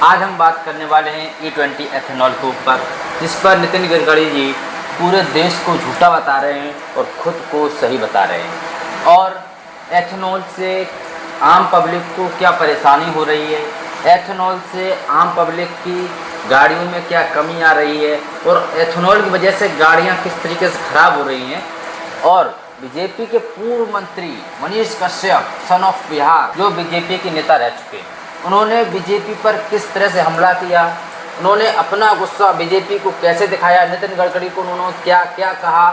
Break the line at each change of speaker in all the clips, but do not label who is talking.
आज हम बात करने वाले हैं E20 एथेनॉल के ऊपर, जिस पर नितिन गडकरी जी पूरे देश को झूठा बता रहे हैं और खुद को सही बता रहे हैं। और एथेनॉल से आम पब्लिक को क्या परेशानी हो रही है, एथेनॉल से आम पब्लिक की गाड़ियों में क्या कमी आ रही है और एथेनॉल की वजह से गाड़ियां किस तरीके से ख़राब हो रही हैं। और बीजेपी के पूर्व मंत्री मनीष कश्यप सन ऑफ बिहार, जो बीजेपी के नेता रह चुके हैं, उन्होंने बीजेपी पर किस तरह से हमला किया, उन्होंने अपना गुस्सा बीजेपी को कैसे दिखाया, नितिन गडकरी को उन्होंने क्या क्या कहा,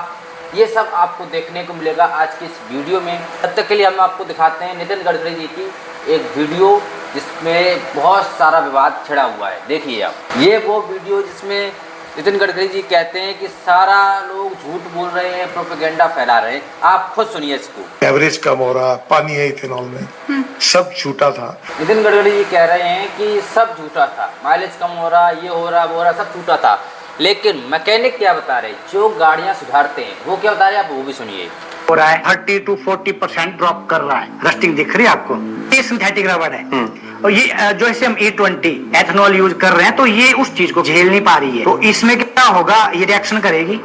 ये सब आपको देखने को मिलेगा आज की इस वीडियो में। तब तक के लिए हम आपको दिखाते हैं नितिन गडकरी जी की एक वीडियो जिसमें बहुत सारा विवाद छिड़ा हुआ है। देखिए आप, ये वो वीडियो जिसमें नितिन गडकरी जी कहते हैं कि सारा लोग झूठ बोल रहे हैं, प्रोपेगेंडा फैला रहे हैं। आप खुद सुनिए इसको।
एवरेज कम हो रहा, पानी है इथेनॉल में, सब झूठा था।
नितिन गडकरी जी कह रहे हैं कि सब झूठा था, माइलेज कम हो रहा, ये हो रहा, वो हो रहा, सब झूठा था। लेकिन मैकेनिक क्या बता रहे हैं, जो गाड़ियां सुधारते हैं वो क्या बता रहे हैं, आप वो भी सुनिए।
हो रहा है 30 to 40% ड्रॉप कर रहा है। रस्टिंग दिख रही है आपको, ये सिंथेटिक रबड़ है। और ये जो इसे हम E20 एथेनॉल यूज कर रहे हैं, तो ये उस चीज को झेल नहीं पा रही है। तो इसमें क्या होगा, ये रिएक्शन करेगी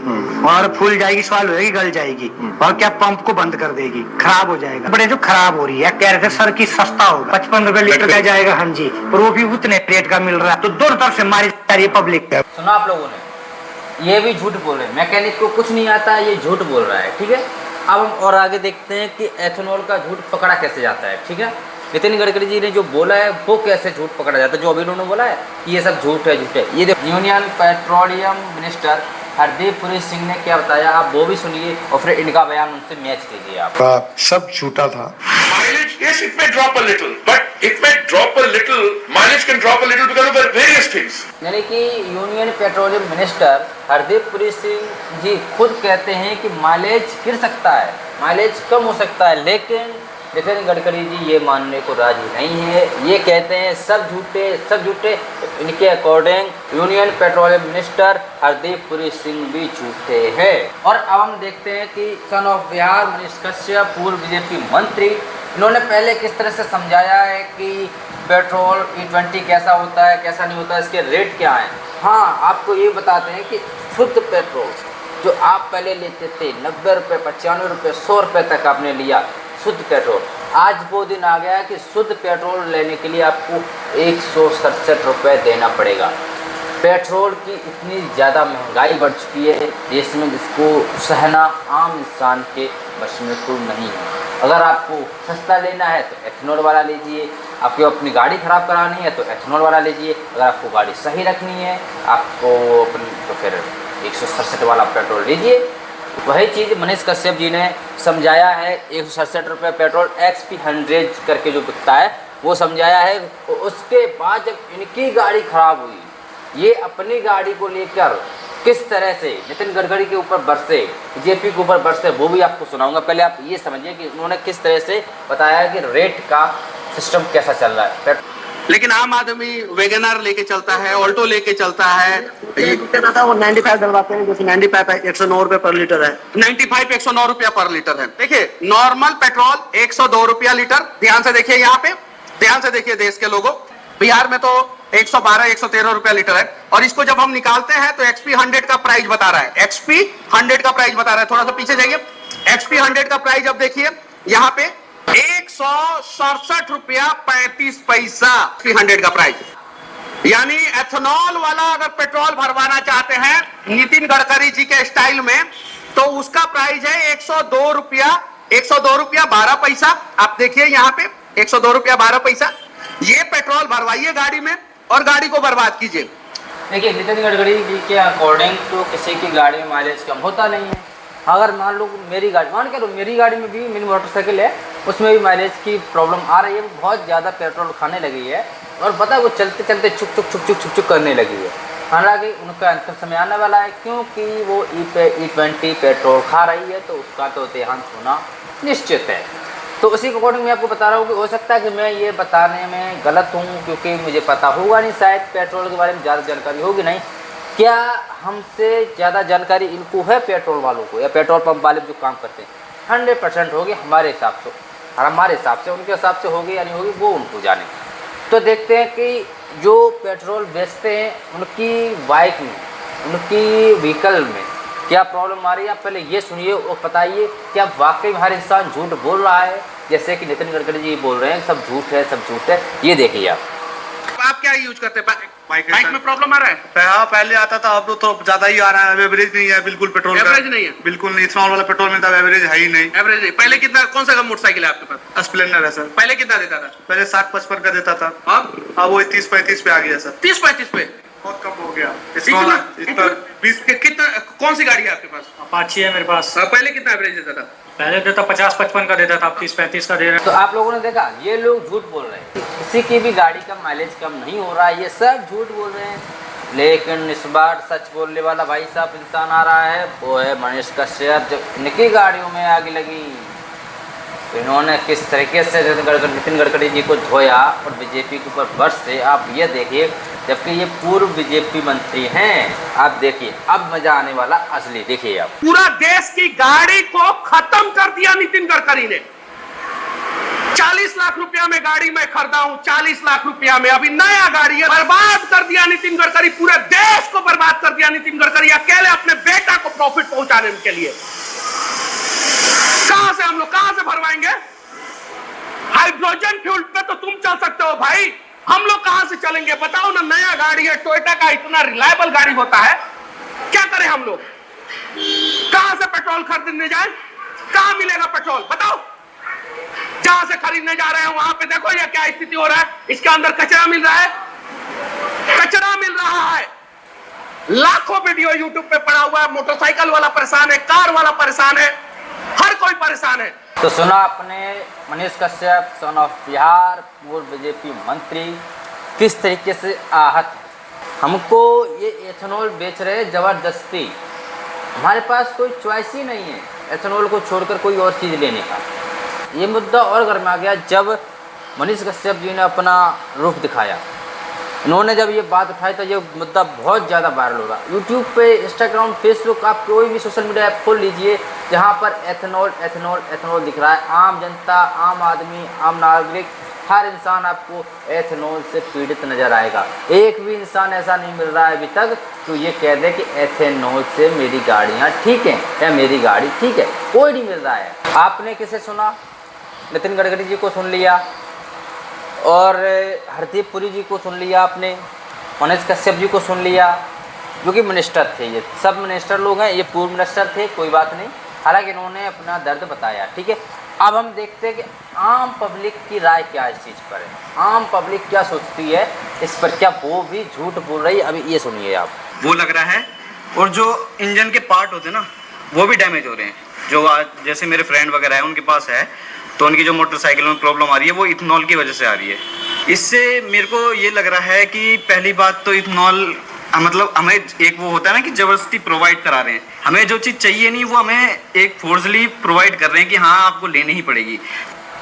और फूल जाएगी, सवाल होगी, गल जाएगी और क्या पंप को बंद कर देगी, खराब हो जाएगा। बड़े जो खराब हो रही है, कह रहे थे सर की सस्ता होगा, 55 रुपए लीटर का जाएगा। हाँ जी, पर वो भी उतने रेट का मिल रहा है। तो दोनों तरफ से मारी जा रही है पब्लिक।
सुना आप लोगों ने, ये भी झूठ बोल रहे हैं, मैकेनिक को कुछ नहीं आता, ये झूठ बोल रहा है। ठीक है, अब हम और आगे देखते हैं कि एथेनॉल का झूठ पकड़ा कैसे जाता है। ठीक है, नितिन गडकरी जी ने जो बोला है वो कैसे झूठ पकड़ा जाता है, जो अभी उन्होंने बोला है कि ये सब झूठ है, झूठ है। ये देखो, union petroleum minister Hardeep Puri Singh ने क्या बताया, आप वो भी सुनिए और फिर इनका बयान उनसे मैच कीजिए आप।
सब झूठा था।
Mileage, yes, it may drop a little, but it may drop a little. Mileage can drop a little because of various things.
यानी कि union petroleum minister Hardeep Puri Singh ji खुद कहते हैं कि माइलेज गिर सकता है, माइलेज कम हो सकता है, लेकिन नितिन गडकरी जी ये मानने को राजी नहीं है। ये कहते हैं सब झूठे, सब झूठे। इनके according union petroleum minister Hardeep Puri Singh भी झूठे हैं। और अब हम देखते हैं कि सन ऑफ बिहार मनीष कश्यप, पूर्व बीजेपी मंत्री, इन्होंने पहले किस तरह से समझाया है कि पेट्रोल E20 कैसा होता है, कैसा नहीं होता है, इसके रेट क्या हैं। हाँ, आपको ये बताते हैं कि शुद्ध पेट्रोल जो आप पहले लेते थे 90 रुपये, 95 रुपये, 100 रुपये तक आपने लिया शुद्ध पेट्रोल, आज वो दिन आ गया कि शुद्ध पेट्रोल लेने के लिए आपको 167 रुपये देना पड़ेगा। पेट्रोल की इतनी ज़्यादा महंगाई बढ़ चुकी है देश में, जिसको सहना आम इंसान के बस में तो नहीं है। अगर आपको सस्ता लेना है तो एथेनॉल वाला लीजिए, आपको अपनी गाड़ी ख़राब करानी है तो एथेनॉल वाला लीजिए, अगर आपको गाड़ी सही रखनी है आपको तो फिर 167 वाला पेट्रोल लीजिए। वही चीज़ मनीष कश्यप जी ने समझाया है। 167 रुपये पेट्रोल XP 100 करके जो बिकता है वो समझाया है। उसके बाद जब इनकी गाड़ी ख़राब हुई, ये अपनी गाड़ी को लेकर किस तरह से नितिन गडकरी के ऊपर बरसे, बीजेपी के ऊपर बरसे, वो भी आपको सुनाऊंगा। पहले आप ये समझिए कि उन्होंने किस तरह से बताया कि रेट का सिस्टम कैसा चल रहा है।
लेकिन आम आदमी वेगनर लेके चलता है, ऑल्टो लेके चलता है,
वो 95 डलवाते हैं, जैसे 95 109 रुपए पर लीटर है।
95 109 रुपया पर लीटर है। देखिए, नॉर्मल पेट्रोल 102 रुपया लीटर। ध्यान से देखिए, यहाँ पे ध्यान से देखिए देश के लोगों, बिहार में तो 112 113 रुपया लीटर है। और इसको जब हम निकालते हैं तो XP 100 का प्राइस बता रहा है, XP 100 का प्राइस बता रहा है। थोड़ा सा पीछे जाइए, XP 100 का प्राइस अब देखिए, यहाँ पे 167 रुपया 35 पैसा XP 100 का प्राइस। यानी एथेनॉल वाला अगर पेट्रोल भरवाना चाहते हैं नितिन गडकरी जी के स्टाइल में, तो उसका प्राइस है 102 रुपया 12 पैसा। आप देखिए यहाँ पे 102 रुपया 12 पैसा। ये पेट्रोल भरवाइए गाड़ी में और गाड़ी को बर्बाद कीजिए।
देखिए, नितिन गडकरी जी के अकॉर्डिंग तो किसी की गाड़ी में माइलेज कम होता नहीं है। अगर मान लो मेरी गाड़ी, मान के लो मेरी गाड़ी में भी, मेरी मोटरसाइकिल है, उसमें भी माइलेज की प्रॉब्लम आ रही है, वो बहुत ज़्यादा पेट्रोल खाने लगी है और पता है वो चलते चलते चुक चुक चुक चुक चुक चुक करने लगी है। हालांकि उनका अंतिम समय आने वाला है, क्योंकि वो E20 पेट्रोल खा रही है, तो उसका तो देहांत होना निश्चित है। तो उसी के अकॉर्डिंग मैं आपको बता रहा हूँ कि हो सकता है कि मैं ये बताने में गलत हूँ, क्योंकि मुझे पता होगा नहीं, शायद पेट्रोल के बारे में ज़्यादा जानकारी होगी नहीं। क्या हमसे ज़्यादा जानकारी इनको है पेट्रोल वालों को, या पेट्रोल पंप वाले जो काम करते हैं? 100% होगी हमारे हिसाब से, और हमारे हिसाब से, उनके हिसाब से होगी या नहीं होगी वो उनको जाने। तो देखते हैं कि जो पेट्रोल बेचते हैं उनकी बाइक में, उनकी व्हीकल में क्या प्रॉब्लम आ रही है, आप पहले ये सुनिए और बताइए कि आप वाकई में हर इंसान झूठ बोल रहा है, जैसे कि नितिन गडकरी जी बोल रहे हैं सब झूठ है, सब झूठ है। ये देखिए
आप क्या यूज करते हैं? बाइक में प्रॉब्लम आ रहा है?
हाँ, पहले आता था, अब तो ज्यादा ही आ रहा है। एवरेज नहीं है बिल्कुल पेट्रोल का।
एवरेज नहीं है?
बिल्कुल नहीं। इथनॉल वाला पेट्रोल मिलता है, एवरेज है ही नहीं।
एवरेज नहीं। पहले कितना, कौन सा मोटरसाइकिल है आपके पास?
स्प्लेंडर है सर।
पहले कितना देता था?
पहले 60-55 का देता था,
अब
वो 30-35 पे आ गया सर।
30-35 पे
बहुत कम हो गया।
इतना 20 कितना, कौन सी गाड़ी है आपके पास?
अपाची है मेरे पास।
पहले कितना एवरेज देता था?
पहले देता 50-55 का देता था, अब 30-35 का दे रहे हैं।
तो आप लोगों ने देखा, ये लोग झूठ बोल रहे हैं, किसी की भी गाड़ी का माइलेज कम नहीं हो रहा है, ये सब झूठ बोल रहे हैं। लेकिन इस बार सच बोलने वाला भाई साहब इंसान आ रहा है, वो है मनीष कश्यप। जब इनकी गाड़ियों में आग लगी तो इन्होंने किस तरीके से नितिन गडकरी जी को धोया और बीजेपी के ऊपर बरसे, आप ये देखिए। जबकि ये पूर्व बीजेपी मंत्री हैं। आप देखिए, अब मजा आने वाला असली, देखिए आप।
पूरा देश की गाड़ी को खत्म कर दिया नितिन गडकरी ने। 40 लाख रुपया में गाड़ी मैं खरीदा हूं, 40 लाख रुपया में। अभी नया गाड़ी है, बर्बाद कर दिया नितिन गडकरी, पूरे देश को बर्बाद कर दिया नितिन गडकरी, अकेले अपने बेटा को प्रॉफिट पहुंचाने के लिए। कहां से हम लोग कहां से भरवाएंगे? हाइड्रोजन फ्यूल पे तो तुम चल सकते हो भाई, हम लोग कहां से चलेंगे बताओ ना। नया गाड़ी है, टोयोटा का इतना रिलायबल गाड़ी होता है, क्या करें हम लोग? कहां से पेट्रोल खरीदने जाए? कहां मिलेगा पेट्रोल बताओ? जहां से खरीदने जा रहे हैं वहां पे देखो ये क्या स्थिति हो रहा है। इसके अंदर कचरा मिल रहा है, कचरा मिल रहा है। लाखों वीडियो यूट्यूब पे पड़ा हुआ है। मोटरसाइकिल वाला परेशान है, कार वाला परेशान है, हर कोई परेशान है।
तो सुना आपने मनीष कश्यप, सन ऑफ बिहार, पूर्व बीजेपी मंत्री, किस तरीके से आहत है। हमको ये एथेनॉल बेच रहे जबरदस्ती, हमारे पास कोई चॉइस ही नहीं है एथेनॉल को छोड़कर कोई और चीज़ लेने का। ये मुद्दा और गर्मा गया जब मनीष कश्यप जी ने अपना रुख दिखाया। इन्होंने जब ये बात उठाई तो ये मुद्दा बहुत ज़्यादा वायरल हो रहा। यूट्यूब पे, इंस्टाग्राम, फेसबुक, आप कोई भी सोशल मीडिया ऐप खोल लीजिए जहाँ पर एथेनॉल एथेनॉल एथेनॉल दिख रहा है। आम जनता, आम आदमी, आम नागरिक, हर इंसान आपको एथेनॉल से पीड़ित नज़र आएगा। एक भी इंसान ऐसा नहीं मिल रहा है अभी तक तो ये कह दे कि एथेनॉल से मेरी गाड़ियाँ ठीक हैं या मेरी गाड़ी ठीक है, कोई नहीं मिल रहा है। आपने किसे सुना? नितिन गडकरी जी को सुन लिया और हरदीप पुरी जी को सुन लिया आपने, मनीष कश्यप जी को सुन लिया, जो कि मिनिस्टर थे। ये सब मिनिस्टर लोग हैं, ये पूर्व मिनिस्टर थे, कोई बात नहीं। हालांकि इन्होंने अपना दर्द बताया, ठीक है। अब हम देखते हैं कि आम पब्लिक की राय क्या इस चीज़ पर है, आम पब्लिक क्या सोचती है इस पर, क्या वो भी झूठ बोल रही है? अभी ये सुनिए आप।
वो लग रहा है, और जो इंजन के पार्ट होते हैं ना वो भी डैमेज हो रहे हैं। जो आज जैसे मेरे फ्रेंड वगैरह है उनके पास है, तो उनकी जो मोटरसाइकिल में प्रॉब्लम आ रही है वो इथनॉल की वजह से आ रही है। इससे मेरे को ये लग रहा है कि पहली बात तो इथनॉल मतलब हमें एक वो होता है ना कि ज़बरदस्ती प्रोवाइड करा रहे हैं। हमें जो चीज़ चाहिए नहीं वो हमें एक फोर्सली प्रोवाइड कर रहे हैं कि हाँ आपको लेनी ही पड़ेगी।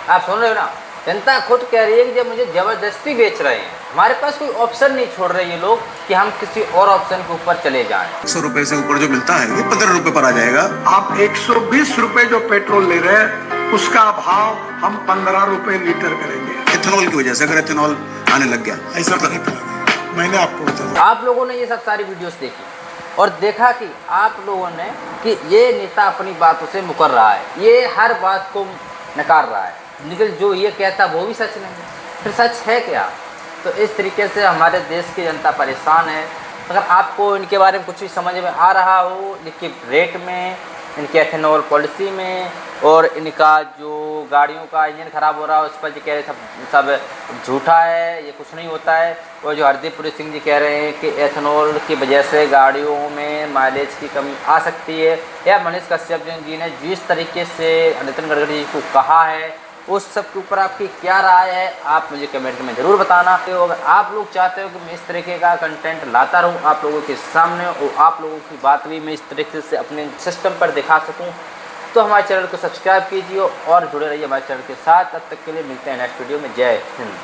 आप सुन रहे हो ना, जनता खुद कह रही है कि जब मुझे ज़बरदस्ती बेच रहे हैं, हमारे पास कोई ऑप्शन नहीं छोड़ रहे ये लोग कि हम किसी और ऑप्शन के ऊपर चले जाएं।
100 रुपए से ऊपर जो मिलता है ये 15 रुपए पर आ जाएगा।
आप 120 रुपए जो पेट्रोल ले रहे हैं उसका भाव हम 15 रुपए लीटर करेंगे
इथेनॉल की वजह से, अगर इथेनॉल आने लग गया।
ऐसा तो नहीं करेंगे। मैंने आपको बताया,
आप लोगों ने ये सब सारी वीडियोस देखी और देखा कि आप लोगों ने कि ये नेता अपनी बातों से मुकर रहा है, ये हर बात को नकार रहा है, लेकिन जो ये कहता वो भी सच नहीं है। फिर सच है क्या? तो इस तरीके से हमारे देश की जनता परेशान है। अगर आपको इनके बारे में कुछ भी समझ में आ रहा हो, इनके रेट में, इनके एथेनॉल पॉलिसी में, और इनका जो गाड़ियों का इंजन ख़राब हो रहा है उस पर जो कह रहे सब झूठा है, ये कुछ नहीं होता है। और जो हरदीप पुरी सिंह जी कह रहे हैं कि एथेनॉल की वजह से गाड़ियों में माइलेज की कमी आ सकती है, या मनीष कश्यप जी ने जिस तरीके से नितिन गडकरी जी को कहा है, उस सब के ऊपर आपकी क्या राय है आप मुझे कमेंट में ज़रूर बताना। तो अगर आप लोग चाहते हो कि मैं इस तरीके का कंटेंट लाता रहूं आप लोगों के सामने और आप लोगों की बात भी मैं इस तरीके से अपने सिस्टम पर दिखा सकूं, तो हमारे चैनल को सब्सक्राइब कीजिए और जुड़े रहिए हमारे चैनल के साथ। तब तक के लिए मिलते हैं नेक्स्ट वीडियो में। जय हिंद।